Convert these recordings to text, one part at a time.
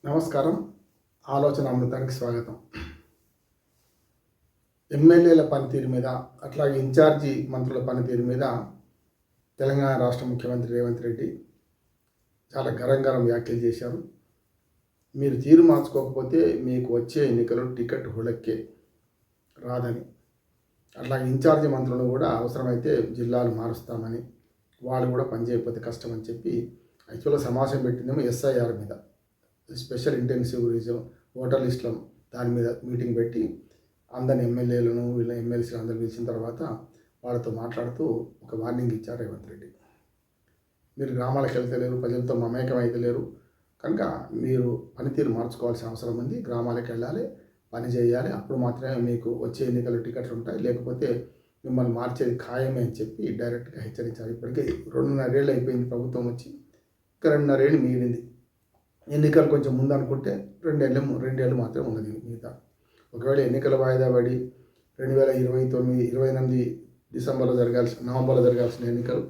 నమస్కారం. ఆలోచన అమృతానికి స్వాగతం. ఎమ్మెల్యేల పనితీరు మీద, అట్లాగే ఇన్ఛార్జి మంత్రుల పనితీరు మీద తెలంగాణ రాష్ట్ర ముఖ్యమంత్రి రేవంత్ రెడ్డి చాలా గరం వ్యాఖ్యలు చేశారు. మీరు తీరు మార్చుకోకపోతే మీకు వచ్చే ఎన్నికలు టికెట్ హుళక్కే రాదని, అట్లాగే ఇన్ఛార్జి మంత్రులను కూడా అవసరమైతే జిల్లాలు మారుస్తామని, వాళ్ళు కూడా పనిచేయకపోతే కష్టమని చెప్పి యాక్చువల్గా సమావేశం పెట్టిందేమో ఎస్ఐఆర్ మీద, స్పెషల్ ఇంటెన్సివ్ రిజర్వ్ ఓటర్ లిస్టుల దాని మీద మీటింగ్ పెట్టి అందరిని ఎమ్మెల్యేలను వీళ్ళ ఎమ్మెల్సీలు అందరూ పిలిచిన తర్వాత వాళ్ళతో మాట్లాడుతూ ఒక వార్నింగ్ ఇచ్చారు రేవంత్ రెడ్డి. మీరు గ్రామాలకు వెళ్తలేరు, ప్రజలతో మమేకం అయితే లేరు, కనుక మీరు పనితీరు మార్చుకోవాల్సిన అవసరం ఉంది. గ్రామాలకు వెళ్ళాలి, పని చేయాలి, అప్పుడు మాత్రమే మీకు వచ్చే ఎన్నికలు టికెట్లు ఉంటాయి, లేకపోతే మిమ్మల్ని మార్చేది ఖాయమే అని చెప్పి డైరెక్ట్గా హెచ్చరించారు. ఇప్పటికే 2.5 ఏళ్ళు అయిపోయింది ప్రభుత్వం వచ్చి, ఇంకా 2.5 ఏళ్ళు మిగిలింది. ఎన్నికలు కొంచెం ముందు అనుకుంటే 2 ఏళ్ళు మాత్రమే ఉన్నది మిగతా. ఒకవేళ ఎన్నికల వాయిదా పడి 2028 డిసెంబర్లో నవంబర్లో జరగాల్సిన ఎన్నికలు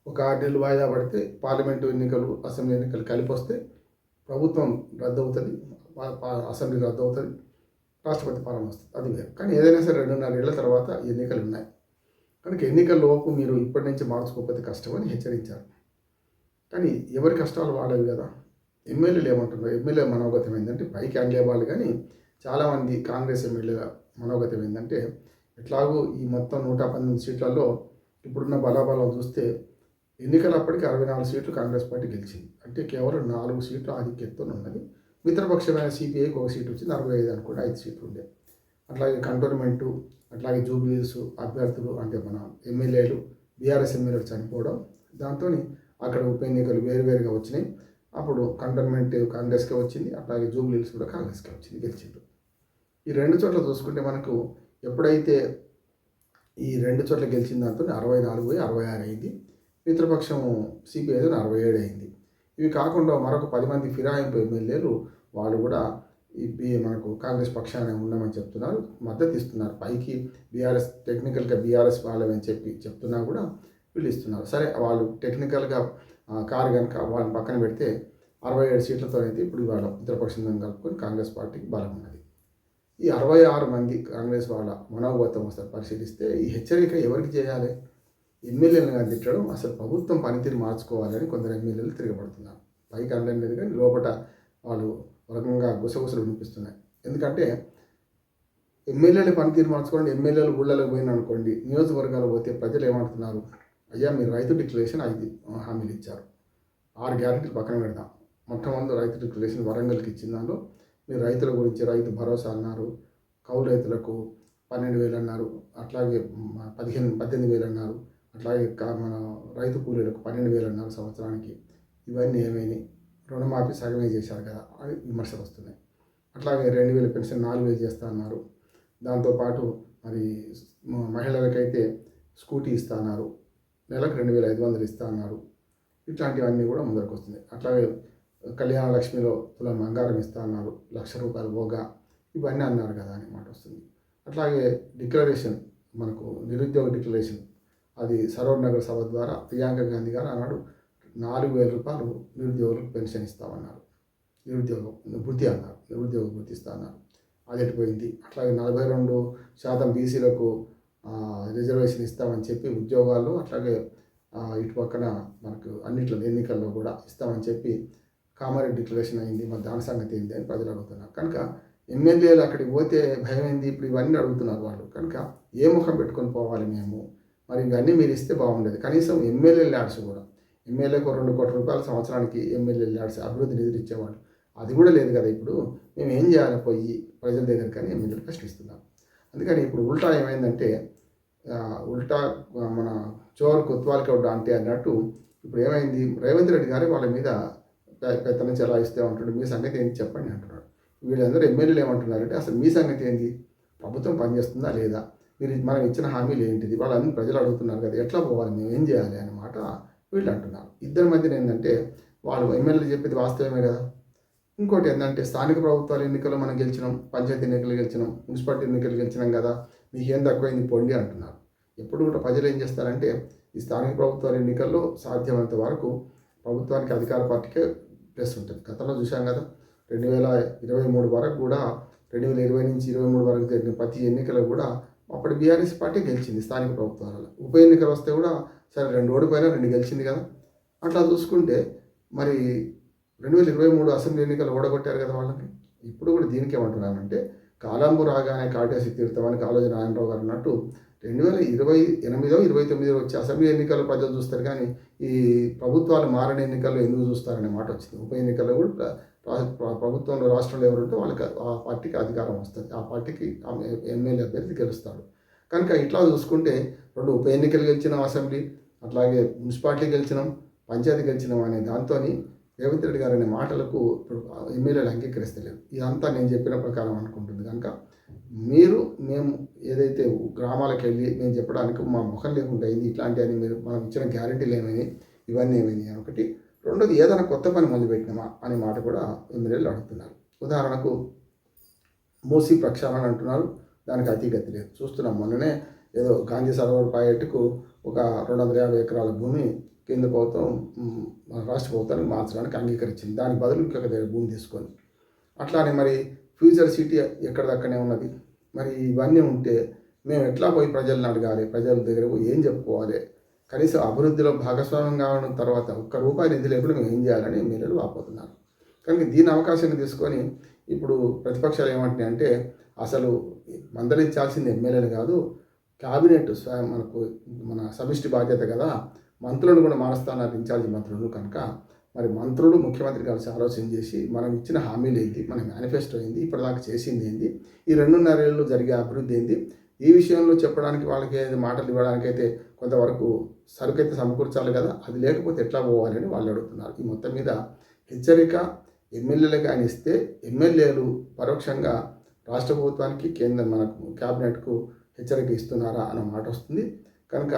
ఒక 6 నెలలు వాయిదా పడితే, పార్లమెంటు ఎన్నికలు, అసెంబ్లీ ఎన్నికలు కలిపి వస్తే ప్రభుత్వం రద్దు అవుతుంది, అసెంబ్లీ రద్దు అవుతుంది, రాష్ట్రపతి పాలన వస్తుంది, అది వేరు. కానీ ఏదైనా సరే 2.5 ఏళ్ల తర్వాత ఎన్నికలు ఉన్నాయి కనుక ఎన్నికల లోపు మీరు ఇప్పటి నుంచి మార్చుకోకపోతే కష్టమని హెచ్చరించారు. కానీ ఎవరి కష్టాలు వాళ్ళవి కదా. ఎమ్మెల్యేలు ఏమంటున్నారు? ఎమ్మెల్యే మనోగతం ఏంటంటే పైకి అంగేవాళ్ళు, కానీ చాలామంది కాంగ్రెస్ ఎమ్మెల్యేల మనోగతం ఏంటంటే ఎట్లాగో ఈ మొత్తం 119 సీట్లలో ఇప్పుడున్న బలాబలం చూస్తే ఎన్నికలప్పటికీ 64 సీట్లు కాంగ్రెస్ పార్టీ గెలిచింది. అంటే కేవలం 4 సీట్లు ఆధిక్యతతో ఉన్నది. మిత్రపక్షమైన సిపిఐకి ఒక సీటు వచ్చింది, 45 అనుకుంటే 5 సీట్లు ఉండే. అట్లాగే కంటోన్మెంటు, అట్లాగే జూబ్లీస్ అభ్యర్థులు అంటే మన ఎమ్మెల్యేలు, బీఆర్ఎస్ ఎమ్మెల్యేలు చనిపోవడం, దాంతో అక్కడ ఉప ఎన్నికలు వేరువేరుగా వచ్చినాయి. అప్పుడు కంటోన్మెంట్ కాంగ్రెస్కే వచ్చింది, అట్లాగే జూబ్లీస్ కూడా కాంగ్రెస్కే వచ్చింది, గెలిచింది. ఈ 2 చోట్ల చూసుకుంటే మనకు ఎప్పుడైతే ఈ 2 చోట్ల గెలిచిన దాంతో 64-66 అయింది. మిత్రపక్షం సిపిఐ 67 అయింది. ఇవి కాకుండా మరొక 10 మంది ఫిరాయింపు ఎమ్మెల్యేలు వాళ్ళు కూడా మనకు కాంగ్రెస్ పక్షాన్ని ఉన్నామని చెప్తున్నారు, మద్దతు ఇస్తున్నారు. పైకి బీఆర్ఎస్ టెక్నికల్గా బీఆర్ఎస్ వాళ్ళని చెప్తున్నా కూడా వీళ్ళు ఇస్తున్నారు. సరే, వాళ్ళు టెక్నికల్గా కారు కనుక వాళ్ళని పక్కన పెడితే 67 సీట్లతో అయితే ఇప్పుడు వాళ్ళ మిత్రపక్షంతో కలుపుకొని కాంగ్రెస్ పార్టీకి బలం ఉన్నది. ఈ 66 మంది కాంగ్రెస్ వాళ్ళ మనోగతం ఒకసారి పరిశీలిస్తే ఈ హెచ్చరిక ఎవరికి చేయాలి? ఎమ్మెల్యేలను తిట్టడం, అసలు ప్రభుత్వం పనితీరు మార్చుకోవాలని కొందరు ఎమ్మెల్యేలు తిరగబడుతున్నారు. పైకి అనడం లేదు, కానీ లోపల వాళ్ళు రకంగా గుసగుసలు వినిపిస్తున్నాయి. ఎందుకంటే ఎమ్మెల్యేలు పనితీరు మార్చుకోండి, ఎమ్మెల్యేలు ఊళ్ళలోకి పోయిన అనుకోండి, నియోజకవర్గాలు పోతే ప్రజలు ఏమంటున్నారు? అయ్యా, మీరు రైతు డిక్లరేషన్ 5 హామీలు ఇచ్చారు, 6 గ్యారెంటీలు పక్కన పెడతాం. మొట్టమొదటి రైతు డిక్లరేషన్ వరంగల్కి ఇచ్చిన దానిలో మీరు రైతుల గురించి రైతు భరోసా అన్నారు, కౌలు రైతులకు 12,000 అన్నారు, అట్లాగే 18,000 అన్నారు, అట్లాగే మన రైతు కూలీలకు 12,000 అన్నారు సంవత్సరానికి. ఇవన్నీ ఏమైనాయి? రుణమాఫీ సగమే చేశారు కదా అని విమర్శలు వస్తున్నాయి. అట్లాగే 2,000 పెన్షన్ 4,000 చేస్తా అన్నారు. దాంతోపాటు మరి మహిళలకైతే స్కూటీ ఇస్తా అన్నారు, నెలకు 2,500 ఇస్తా అన్నారు. ఇట్లాంటివన్నీ కూడా ముందరకు వస్తున్నాయి. అట్లాగే కళ్యాణ లక్ష్మిలో తులం బంగారం ఇస్తా అన్నారు, ₹1,00,000 పోగా, ఇవన్నీ అన్నారు కదా అని మాట వస్తుంది. అట్లాగే డిక్లరేషన్, మనకు నిరుద్యోగ డిక్లరేషన్, అది సరోవర్ నగర్ సభ ద్వారా ప్రియాంక గాంధీ గారు అన్నాడు ₹4,000 నిరుద్యోగులకు పెన్షన్ ఇస్తామన్నారు, నిరుద్యోగ వృత్తి అన్నారు, నిరుద్యోగ వృత్తి ఇస్తా అన్నారు. అది ఎటుపోయింది? అట్లాగే 42% బీసీలకు రిజర్వేషన్ ఇస్తామని చెప్పి ఉద్యోగాల్లో, అట్లాగే ఇటు పక్కన మనకు అన్నిట్లో ఎన్నికల్లో కూడా ఇస్తామని చెప్పి కామారెడ్డి డిక్లరేషన్ అయింది, మరి దాని సంగతి ఏంటి అని ప్రజలు అడుగుతున్నారు. కనుక ఎమ్మెల్యేలు అక్కడికి పోతే భయం ఏంది? ఇప్పుడు ఇవన్నీ అడుగుతున్నారు వాళ్ళు. కనుక ఏ ముఖం పెట్టుకొని పోవాలి మేము? మరి ఇవన్నీ మీరు ఇస్తే బాగుండేది. కనీసం ఎమ్మెల్యే ల్యాడ్స్ కూడా, ఎమ్మెల్యేకు ₹2 కోట్ల సంవత్సరానికి ఎమ్మెల్యే ల్యాడ్స్ అభివృద్ధి నిధులు ఇచ్చేవాళ్ళు, అది కూడా లేదు కదా. ఇప్పుడు మేము ఏం చేయాలి పోయి ప్రజల దగ్గర? కానీ ఎమ్మెల్యేలు ప్రశ్నిస్తున్నాం. అందుకని ఇప్పుడు ఉల్టా ఏమైందంటే, ఉల్టా మన చోర్ కొత్వాల్ కౌడ్ అంటే అన్నట్టు ఇప్పుడు ఏమైంది? రేవంత్ రెడ్డి గారు వాళ్ళ మీద పెత్తనం చెలాయిస్తే ఉంటున్నాడు, మీ సంగతి ఏంటి చెప్పండి అంటున్నాడు. వీళ్ళందరూ ఎమ్మెల్యేలు ఏమంటున్నారంటే, అసలు మీ సంగతి ఏంటి? ప్రభుత్వం పనిచేస్తుందా లేదా? మీరు మనం ఇచ్చిన హామీలు ఏంటిది? వాళ్ళందరూ ప్రజలు అడుగుతున్నారు కదా, ఎట్లా పోవాలి, మేము ఏం చేయాలి అన్నమాట వీళ్ళు అంటున్నారు. ఇద్దరి మధ్యన ఏంటంటే, వాళ్ళు ఎమ్మెల్యేలు చెప్పేది వాస్తవమే కదా. ఇంకోటి ఏంటంటే, స్థానిక ప్రభుత్వాల ఎన్నికల్లో మనం గెలిచినాం, పంచాయతీ ఎన్నికలు గెలిచినాం, మున్సిపాలిటీ ఎన్నికలు గెలిచినాం కదా, మీకు ఏం తక్కువైంది పొండి అంటున్నారు. ఎప్పుడు కూడా ప్రజలు ఏం చేస్తారంటే, ఈ స్థానిక ప్రభుత్వాల ఎన్నికల్లో సాధ్యమైనంత వరకు ప్రభుత్వానికి అధికార పార్టీకే ప్లస్ ఉంటుంది. గతంలో చూసాం కదా, 2023 వరకు కూడా 2020 నుంచి 23 వరకు జరిగిన ప్రతి ఎన్నికలు కూడా అప్పుడు బీఆర్ఎస్ పార్టీ గెలిచింది స్థానిక ప్రభుత్వాలలో. ఉప ఎన్నికలు వస్తే కూడా సరే 2 ఓడిపోయినా 2 గెలిచింది కదా. అట్లా చూసుకుంటే మరి 2023 అసెంబ్లీ ఎన్నికలు ఓడగొట్టారు కదా వాళ్ళకి. ఇప్పుడు కూడా దీనికి ఏమంటున్నానంటే కాలంబు రాగానే కాటేసి తీరుతామని కాళోజీ నారాయణరావు గారు అన్నట్టు 2028, 29 వచ్చే అసెంబ్లీ ఎన్నికలు ప్రజలు చూస్తారు, కానీ ఈ ప్రభుత్వాలు మారని ఎన్నికల్లో ఎందుకు చూస్తారనే మాట వచ్చింది. ఉప ఎన్నికల్లో కూడా ప్రభుత్వంలో రాష్ట్రంలో ఎవరుంటే వాళ్ళకి ఆ పార్టీకి అధికారం వస్తుంది, ఆ పార్టీకి ఎమ్మెల్యే అభ్యర్థి గెలుస్తాడు. కనుక ఇట్లా చూసుకుంటే 2 ఉప ఎన్నికలు గెలిచినాం, అసెంబ్లీ అట్లాగే మున్సిపాలిటీ గెలిచినాం, పంచాయతీ గెలిచినాం అనే దాంతో రేవంత్ రెడ్డి గారు అనే మాటలకు ఇప్పుడు ఎమ్మెల్యేలు అంగీకరిస్తలేరు. ఇదంతా నేను చెప్పిన ప్రకారం అనుకుంటుంది. కనుక మేము ఏదైతే గ్రామాలకు వెళ్ళి నేను చెప్పడానికి మా ముఖం లేకుండా అయింది ఇట్లాంటి అని మీరు మనం ఇచ్చిన గ్యారెంటీలు ఏమైనాయి, ఇవన్నీ ఏమైనాయి అని ఒకటి. రెండోది ఏదైనా కొత్త పని మొదలుపెట్టినామా అనే మాట కూడా ఎమ్మెల్యేలు అడుగుతున్నారు. ఉదాహరణకు మూసీ ప్రక్షాళన అంటున్నారు, దానికి అతిగతి లేదు. చూస్తున్నాం, మొన్ననే ఏదో గాంధీ సరోవర్ ప్రాజెక్టుకు ఒక 250 ఎకరాల భూమి కేంద్ర ప్రభుత్వం రాష్ట్ర ప్రభుత్వానికి మార్చడానికి అంగీకరించింది. దానికి బదులు ఇంకొక దగ్గర భూమి తీసుకొని అట్లానే మరి ఫ్యూచర్ సిటీ ఎక్కడిదక్కడనే ఉన్నది. మరి ఇవన్నీ ఉంటే మేము ఎట్లా పోయి ప్రజలను అడగాలి, ప్రజల దగ్గర పోయి ఏం చెప్పుకోవాలి, కనీసం అభివృద్ధిలో భాగస్వామ్యం కావడం తర్వాత ₹1 నిధి లేకుండా మేము ఏం చేయాలని ఎమ్మెల్యేలు వాపోతున్నారు. కనుక దీని అవకాశాన్ని తీసుకొని ఇప్పుడు ప్రతిపక్షాలు ఏమంటున్నాయి అంటే అసలు మందలించాల్సింది ఎమ్మెల్యేలు కాదు, క్యాబినెట్ మన సమిష్టి బాధ్యత కదా, మంత్రులను కూడా మారుస్తున్నారు ఇన్ఛార్జి మంత్రులు. కనుక మరి మంత్రులు ముఖ్యమంత్రి కలిసి ఆలోచన చేసి మనం ఇచ్చిన హామీలు ఏంటి, మన మేనిఫెస్టో ఏంది, ఇప్పటిదాకా చేసింది ఏంది, ఈ 2.5 ఏళ్ళు జరిగే అభివృద్ధి ఏంది, ఈ విషయంలో చెప్పడానికి వాళ్ళకి మాటలు ఇవ్వడానికైతే కొంతవరకు సరుకైతే సమకూర్చాలి కదా, అది లేకపోతే ఎట్లా పోవాలని వాళ్ళు అడుగుతున్నారు. ఈ మొత్తం మీద హెచ్చరిక ఎమ్మెల్యేలకు ఆయన ఇస్తే ఎమ్మెల్యేలు పరోక్షంగా రాష్ట్ర ప్రభుత్వానికి మనకు క్యాబినెట్కు హెచ్చరిక ఇస్తున్నారా అన్న మాట వస్తుంది. కనుక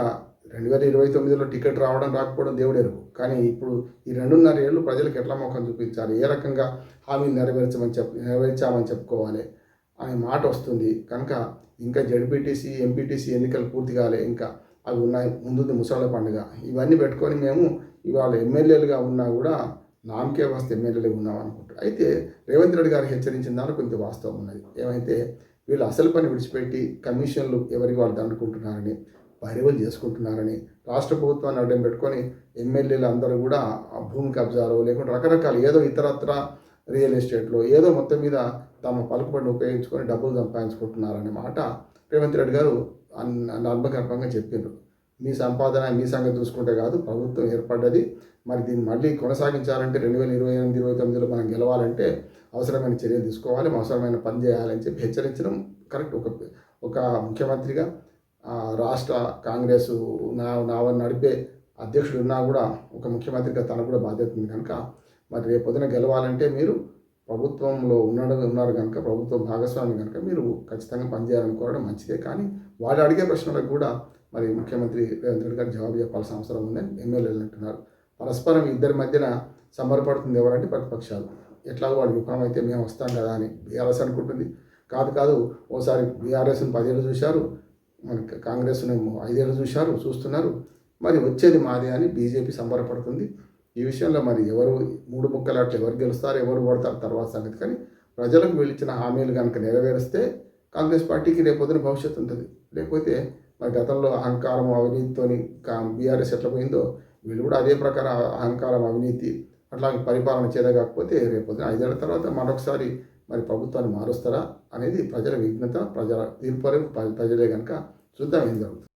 2029లో టికెట్ రావడం రాకపోవడం దేవుడెరుగు, కానీ ఇప్పుడు ఈ 2.5 ఏళ్ళు ప్రజలకు ఎట్లా ముఖం చూపించాలి, ఏ రకంగా హామీలు నెరవేర్చామని చెప్పుకోవాలి అనే మాట వస్తుంది. కనుక ఇంకా జడ్పీటీసీ ఎంపీటీసీ ఎన్నికలు పూర్తి కాలే, ఇంకా అవి ఉన్నాయి, ముందు ముసళ్ళ పండుగ, ఇవన్నీ పెట్టుకొని మేము ఇవాళ ఎమ్మెల్యేలుగా ఉన్నా కూడా నామకే వస్తే ఎమ్మెల్యేలుగా ఉన్నాం అనుకుంటారు. అయితే రేవంత్ రెడ్డి గారు హెచ్చరించిన దానికి కొంత వాస్తవం ఉన్నది. ఏమైతే వీళ్ళు అసలు పని విడిచిపెట్టి కమిషన్లు ఎవరికి వాళ్ళు దండుకుంటున్నారని, పరివలు చేసుకుంటున్నారని, రాష్ట్ర ప్రభుత్వాన్ని అడ్డం పెట్టుకొని ఎమ్మెల్యేలు అందరూ కూడా భూమి కబ్జాలు లేకుంటే రకరకాల ఏదో ఇతరత్ర రియల్ ఎస్టేట్లో ఏదో మొత్తం మీద తమ పలుకుబడిని ఉపయోగించుకొని డబ్బులు సంపాదించుకుంటున్నారనే మాట రేవంత్ రెడ్డి గారు నర్మగర్భంగా చెప్పారు. మీ సంపాదన మీ సంగతి చూసుకుంటే కాదు, ప్రభుత్వం ఏర్పడ్డది, మరి దీన్ని మళ్ళీ కొనసాగించాలంటే 2028, 29లో మనం గెలవాలంటే అవసరమైన చర్యలు తీసుకోవాలి, అవసరమైన పని చేయాలని చెప్పి హెచ్చరించడం కరెక్ట్. ఒక ముఖ్యమంత్రిగా రాష్ట్ర కాంగ్రెస్ నడిపే అధ్యక్షుడు ఉన్నా కూడా ఒక ముఖ్యమంత్రిగా తనకు కూడా బాధ్యత ఉంది. కనుక మరి రేపు పొద్దున గెలవాలంటే మీరు ప్రభుత్వంలో ఉన్నారు కనుక, ప్రభుత్వం భాగస్వామి కనుక మీరు ఖచ్చితంగా పనిచేయాలనుకోవడం మంచిదే. కానీ వాళ్ళు అడిగే ప్రశ్నలకు కూడా మరి ముఖ్యమంత్రి రేవంత్ రెడ్డి గారు జవాబు చెప్పాల్సిన అవసరం ఉందని ఎమ్మెల్యేలు అంటున్నారు. పరస్పరం ఇద్దరి మధ్యన సంబరపడుతుంది ఎవరంటే ప్రతిపక్షాలు. ఎట్లాగో వాళ్ళు విఫలం అయితే మేము వస్తాం కదా అని బీఆర్ఎస్ అనుకుంటుంది. కాదు, ఓసారి బీఆర్ఎస్ని 10 ఏళ్ళు చూశారు, మరి కాంగ్రెస్ను 5 ఏళ్ళు చూస్తున్నారు, మరి వచ్చేది మాదే అని బీజేపీ సంబరపడుతుంది. ఈ విషయంలో మరి ఎవరు 3 ముక్కలాట్లు ఎవరు గెలుస్తారు, ఎవరు ఓడతారు తర్వాత సంగతి. కానీ ప్రజలకు వీళ్ళిచ్చిన హామీలు కనుక నెరవేరిస్తే కాంగ్రెస్ పార్టీకి రేపొద్దున భవిష్యత్తు ఉంటుంది. లేకపోతే మరి గతంలో అహంకారం అవినీతితో బీఆర్ఎస్ ఎట్లా పోయిందో వీళ్ళు కూడా అదే ప్రకారం అహంకారం అవినీతి అట్లాగే పరిపాలన చేయలేకపోతే రేపొద్దున 5 ఏళ్ల తర్వాత మరొకసారి మరి ప్రభుత్వాన్ని మారుస్తారా అనేది ప్రజల విఘ్నత, ప్రజల తీర్పు, ప్రజలే కనుక చూద్దాం ఏం జరుగుతుంది.